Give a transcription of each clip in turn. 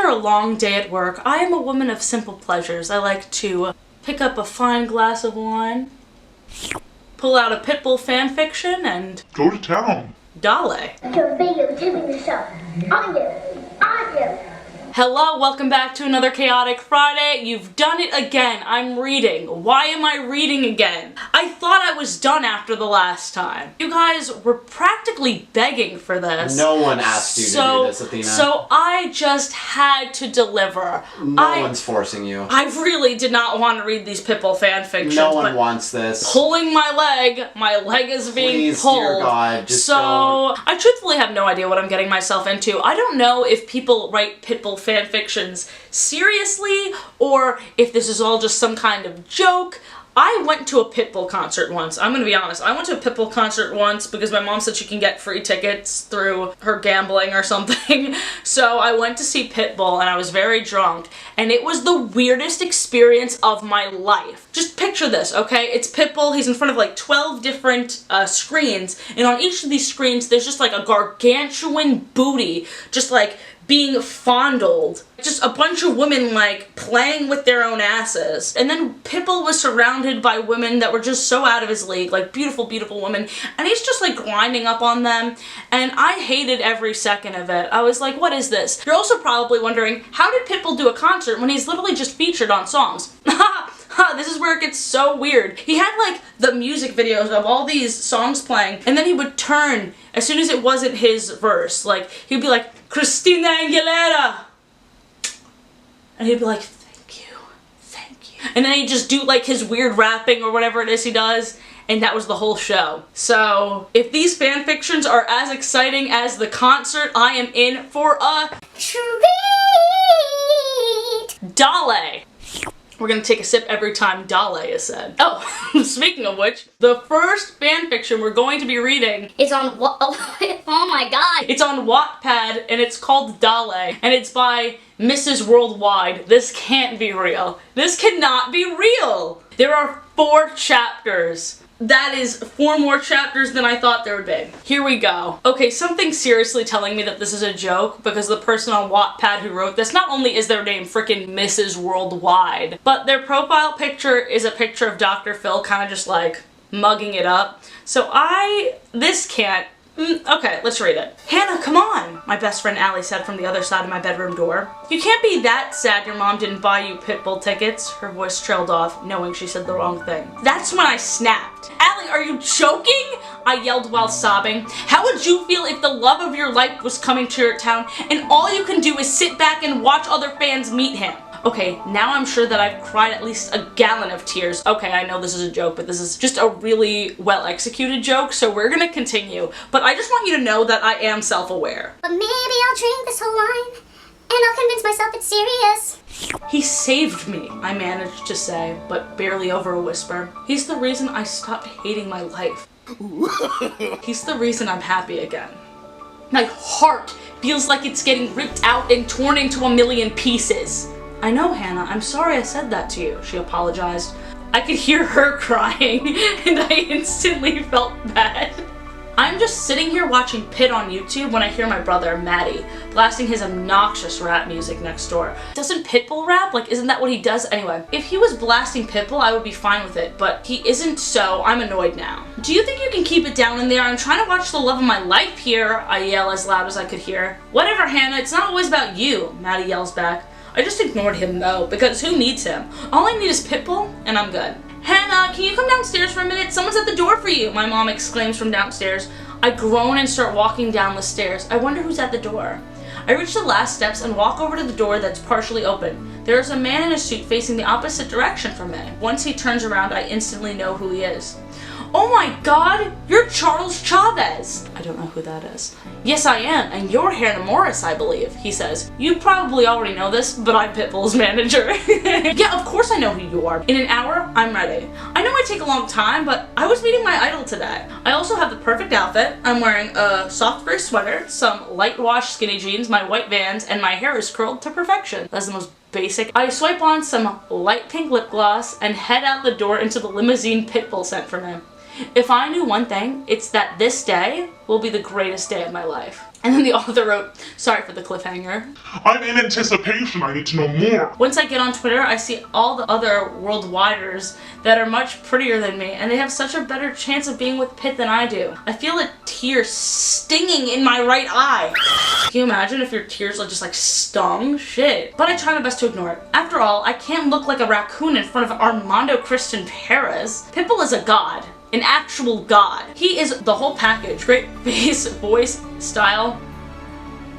After a long day at work, I am a woman of simple pleasures. I like to pick up a fine glass of wine, pull out a Pitbull fanfiction, and go to town. Dale. Hello, welcome back to another Chaotic Friday. You've done it again. I'm reading. Why am I reading again? I thought I was done after the last time. You guys were practically begging for this. No one asked you to do this, Athena. So I just had to deliver. No one's forcing you. I really did not want to read these Pitbull fanfictions. No one wants this. Pulling my leg is being Please, pulled. dear God, just so don't. I truthfully have no idea what I'm getting myself into. I don't know if people write Pitbull fanfictions seriously or if this is all just some kind of joke. I went to a Pitbull concert once. I'm gonna be honest. I went to a Pitbull concert once because my mom said she can get free tickets through her gambling or something. So I went to see Pitbull and I was very drunk and it was the weirdest experience of my life. Just picture this, okay? It's Pitbull. He's in front of like 12 different screens, and on each of these screens there's just like a gargantuan booty just like being fondled. Just a bunch of women like playing with their own asses. And then Pitbull was surrounded by women that were just so out of his league, like beautiful, beautiful women. And he's just like grinding up on them. And I hated every second of it. I was like, what is this? You're also probably wondering, how did Pitbull do a concert when he's literally just featured on songs? This is where it gets so weird. He had like the music videos of all these songs playing, and then he would turn as soon as it wasn't his verse. Like, he'd be like, Christina Aguilera! And he'd be like, thank you. And then he'd just do like his weird rapping or whatever it is he does, and that was the whole show. So, if these fanfictions are as exciting as the concert, I am in for a treat! Dale! We're gonna take a sip every time Dale is said. Oh, speaking of which, the first fanfiction we're going to be reading is on oh my god. It's on Wattpad and it's called Dale and it's by Mrs. Worldwide. This can't be real. This cannot be real. There are 4 chapters. That is 4 more chapters than I thought there would be. Here we go. Okay, something's seriously telling me that this is a joke because the person on Wattpad who wrote this, not only is their name frickin' Mrs. Worldwide, but their profile picture is a picture of Dr. Phil kind of just like mugging it up. So this can't. Okay, let's read it. Hannah, come on, my best friend Allie said from the other side of my bedroom door. You can't be that sad your mom didn't buy you Pitbull tickets. Her voice trailed off, knowing she said the wrong thing. That's when I snapped. Allie, are you joking? I yelled while sobbing. How would you feel if the love of your life was coming to your town and all you can do is sit back and watch other fans meet him? Okay, now I'm sure that I've cried at least a gallon of tears. Okay, I know this is a joke, but this is just a really well-executed joke, so we're gonna continue. But I just want you to know that I am self-aware. But maybe I'll drink this whole wine, and I'll convince myself it's serious. He saved me, I managed to say, but barely over a whisper. He's the reason I stopped hating my life. He's the reason I'm happy again. My heart feels like it's getting ripped out and torn into a million pieces. I know, Hannah, I'm sorry I said that to you, she apologized. I could hear her crying, and I instantly felt bad. I'm just sitting here watching Pit on YouTube when I hear my brother, Matty, blasting his obnoxious rap music next door. Doesn't Pitbull rap? Like, isn't that what he does? Anyway, if he was blasting Pitbull, I would be fine with it, but he isn't, so I'm annoyed now. Do you think you can keep it down in there? I'm trying to watch the love of my life here, I yell as loud as I could hear. Whatever, Hannah, it's not always about you, Matty yells back. I just ignored him though, because who needs him? All I need is Pitbull, and I'm good. Hannah, can you come downstairs for a minute? Someone's at the door for you, my mom exclaims from downstairs. I groan and start walking down the stairs. I wonder who's at the door. I reach the last steps and walk over to the door that's partially open. There is a man in a suit facing the opposite direction from me. Once he turns around, I instantly know who he is. Oh my god, you're Charles Chavez! I don't know who that is. Yes, I am, and you're Hannah Morris, I believe, he says. You probably already know this, but I'm Pitbull's manager. Yeah, of course I know who you are. In an hour, I'm ready. I know it might take a long time, but I was meeting my idol today. I also have the perfect outfit. I'm wearing a soft gray sweater, some light wash skinny jeans, my white Vans, and my hair is curled to perfection. That's the most basic. I swipe on some light pink lip gloss and head out the door into the limousine Pitbull sent for me. If I knew one thing, it's that this day will be the greatest day of my life. And then the author wrote, sorry for the cliffhanger. I'm in anticipation. I need to know more. Once I get on Twitter, I see all the other worldwiders that are much prettier than me, and they have such a better chance of being with Pitt than I do. I feel a tear stinging in my right eye. Can you imagine if your tears just like stung? Shit. But I try my best to ignore it. After all, I can't look like a raccoon in front of Armando Christian Pérez. Pitbull is a god. An actual god. He is the whole package. Great face, voice, style,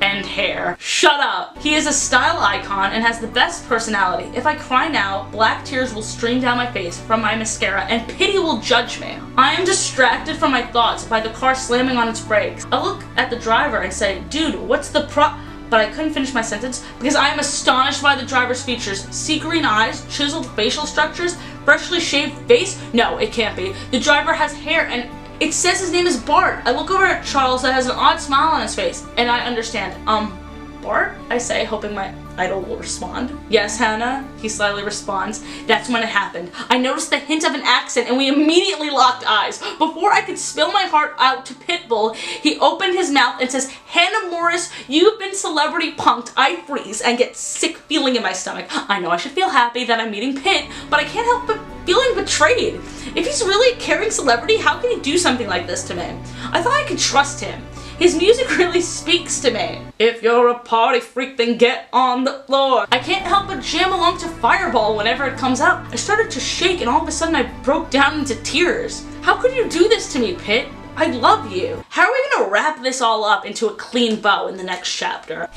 and hair. Shut up! He is a style icon and has the best personality. If I cry now, black tears will stream down my face from my mascara and pity will judge me. I am distracted from my thoughts by the car slamming on its brakes. I look at the driver and say, dude, what's the But I couldn't finish my sentence because I am astonished by the driver's features. Sea green eyes, chiseled facial structures, freshly shaved face? No, it can't be. The driver has hair and it says his name is Bart. I look over at Charles that has an odd smile on his face and I understand. Bart? I say, hoping my idol will respond. Yes, Hannah? He slyly responds. That's when it happened. I noticed the hint of an accent and we immediately locked eyes. Before I could spill my heart out to Pitbull, he opened his mouth and says, Hannah Morris, you've been celebrity punked. I freeze and get sick feeling in my stomach. I know I should feel happy that I'm meeting Pitt, but I can't help but feeling betrayed. If he's really a caring celebrity, how can he do something like this to me? I thought I could trust him. His music really speaks to me. If you're a party freak, then get on the floor. I can't help but jam along to Fireball whenever it comes out. I started to shake and all of a sudden I broke down into tears. How could you do this to me, Pitt? I love you. How are we gonna wrap this all up into a clean bow in the next chapter?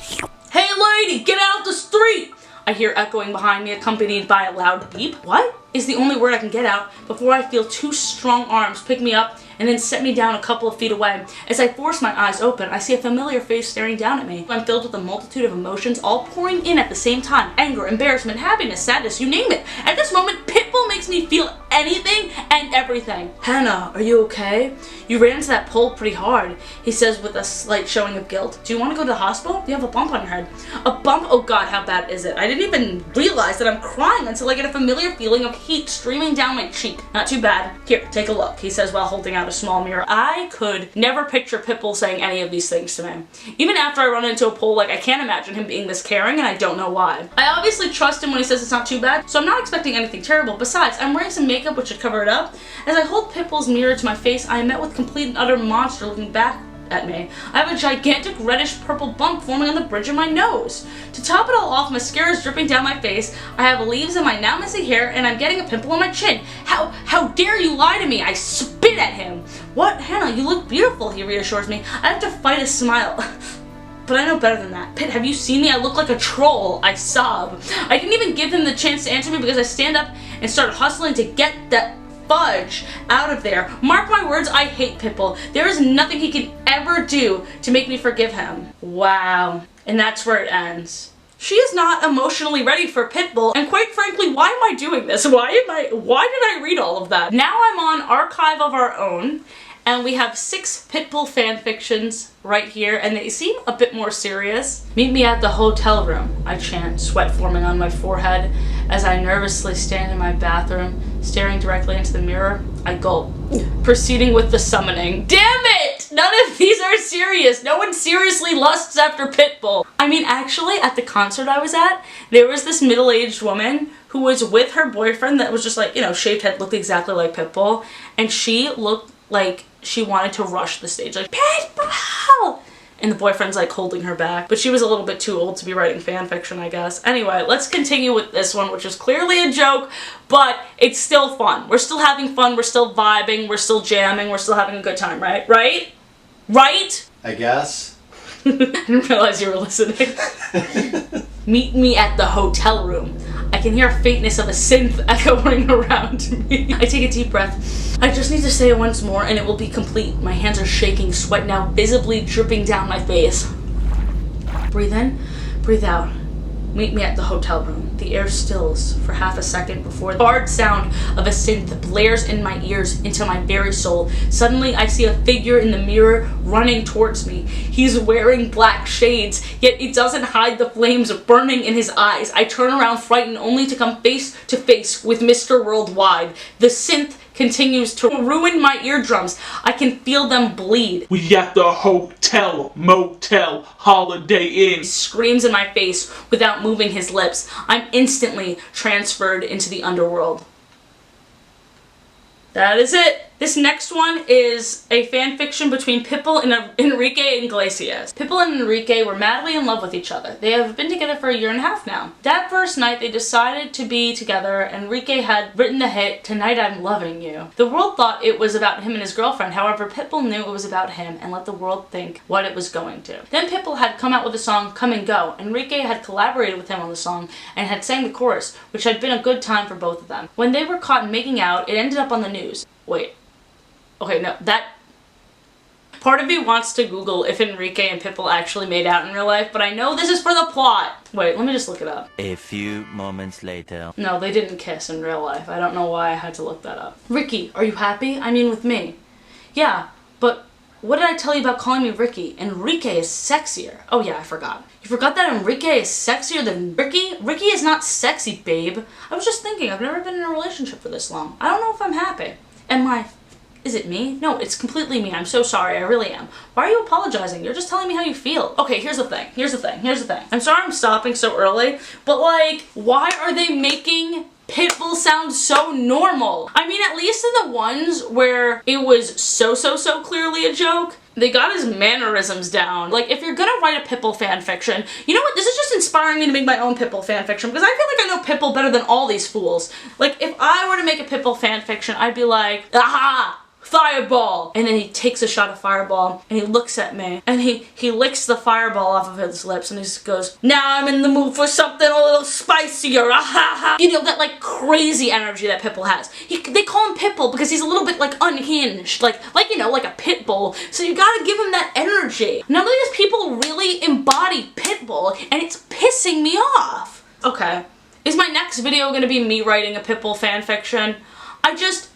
Hey lady, get out the street! I hear echoing behind me, accompanied by a loud beep. What? Is the only word I can get out before I feel two strong arms pick me up and then set me down a couple of feet away. As I force my eyes open, I see a familiar face staring down at me. I'm filled with a multitude of emotions all pouring in at the same time. Anger, embarrassment, happiness, sadness, you name it. At this moment, Pitbull makes me feel anything and everything. Hannah, are you okay? You ran into that pole pretty hard, he says with a slight showing of guilt. Do you want to go to the hospital? You have a bump on your head. A bump? Oh god, how bad is it? I didn't even realize that I'm crying until I get a familiar feeling of heat streaming down my cheek. Not too bad. Here, take a look, he says while holding out a small mirror. I could never picture Pitbull saying any of these things to me. Even after I run into a pole, I can't imagine him being this caring and I don't know why. I obviously trust him when he says it's not too bad, so I'm not expecting anything terrible. Besides, I'm wearing some makeup which should cover it up. As I hold Pitbull's mirror to my face, I am met with complete and utter monster looking back at me. I have a gigantic reddish purple bump forming on the bridge of my nose. To top it all off, mascara is dripping down my face, I have leaves in my now messy hair, and I'm getting a pimple on my chin. How dare you lie to me? I spit at him. What? Hannah, you look beautiful, he reassures me. I have to fight a smile. But I know better than that. Pitt, have you seen me? I look like a troll. I sob. I didn't even give him the chance to answer me because I stand up and start hustling to get that fudge out of there. Mark my words, I hate Pitbull. There is nothing he can ever do to make me forgive him. Wow. And that's where it ends. She is not emotionally ready for Pitbull, and quite frankly, why am I doing this? Why did I read all of that? Now I'm on Archive of Our Own, and we have 6 Pitbull fan fictions right here, and they seem a bit more serious. Meet me at the hotel room, I chant, sweat forming on my forehead as I nervously stand in my bathroom, staring directly into the mirror. I gulp, proceeding with the summoning. Damn it! None of these are serious. No one seriously lusts after Pitbull. I mean, actually, at the concert I was at, there was this middle-aged woman who was with her boyfriend that was just like, you know, shaved head, looked exactly like Pitbull, and she looked like she wanted to rush the stage, like, Pitbull! And the boyfriend's like holding her back, but she was a little bit too old to be writing fan fiction, I guess. Anyway, let's continue with this one, which is clearly a joke, but it's still fun. We're still having fun, we're still vibing, we're still jamming, we're still having a good time, right? Right? Right? I guess. I didn't realize you were listening. Meet me at the hotel room. I can hear a faintness of a synth echoing around me. I take a deep breath. I just need to say it once more and it will be complete. My hands are shaking, sweat now visibly dripping down my face. Breathe in, breathe out. Meet me at the hotel room. The air stills for half a second before the hard sound of a synth blares in my ears into my very soul. Suddenly, I see a figure in the mirror running towards me. He's wearing black shades, yet it doesn't hide the flames burning in his eyes. I turn around frightened only to come face to face with Mr. Worldwide. The synth continues to ruin my eardrums. I can feel them bleed. We at the hotel, motel, Holiday Inn. He screams in my face without moving his lips. I'm instantly transferred into the underworld. That is it. This next one is a fanfiction between Pitbull and Enrique Iglesias. Pitbull and Enrique were madly in love with each other. They have been together for 1.5 years now. That first night they decided to be together. Enrique had written the hit, "Tonight I'm Loving You." The world thought it was about him and his girlfriend. However, Pitbull knew it was about him and let the world think what it was going to. Then Pitbull had come out with the song "Come and Go." Enrique had collaborated with him on the song and had sang the chorus, which had been a good time for both of them. When they were caught making out, it ended up on the news. Wait. Okay, no, that... Part of me wants to Google if Enrique and Pitbull actually made out in real life, but I know this is for the plot. Wait, let me just look it up. A few moments later. No, they didn't kiss in real life. I don't know why I had to look that up. Ricky, are you happy? I mean with me. Yeah, but what did I tell you about calling me Ricky? Enrique is sexier. Oh yeah, I forgot. You forgot that Enrique is sexier than Ricky? Ricky is not sexy, babe. I was just thinking, I've never been in a relationship for this long. I don't know if I'm happy. Is it me? No, it's completely me. I'm so sorry. I really am. Why are you apologizing? You're just telling me how you feel. Okay, here's the thing. I'm sorry I'm stopping so early, but like, why are they making Pitbull sounds so normal? I mean, at least in the ones where it was so clearly a joke, they got his mannerisms down. Like, if you're gonna write a Pitbull fanfiction, you know what? This is just inspiring me to make my own Pitbull fanfiction because I feel like I know Pitbull better than all these fools. Like, if I were to make a Pitbull fanfiction, I'd be like, aha! Fireball! And then he takes a shot of Fireball and he looks at me and he licks the Fireball off of his lips and he just goes, "Now I'm in the mood for something a little spicier, ah-ha-ha." You know, that like crazy energy that Pitbull has. They call him Pitbull because he's a little bit like unhinged, like you know, like a pit bull. So you gotta give him that energy. None of these people really embody Pitbull and it's pissing me off. Okay, is my next video gonna be me writing a Pitbull fanfiction?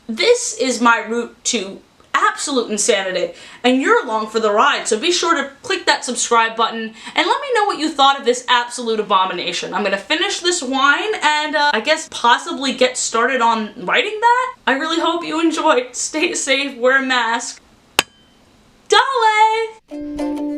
This is my route to absolute insanity, and you're along for the ride, so be sure to click that subscribe button and let me know what you thought of this absolute abomination. I'm gonna finish this wine and I guess possibly get started on writing that. I really hope you enjoyed. Stay safe, wear a mask. Dale!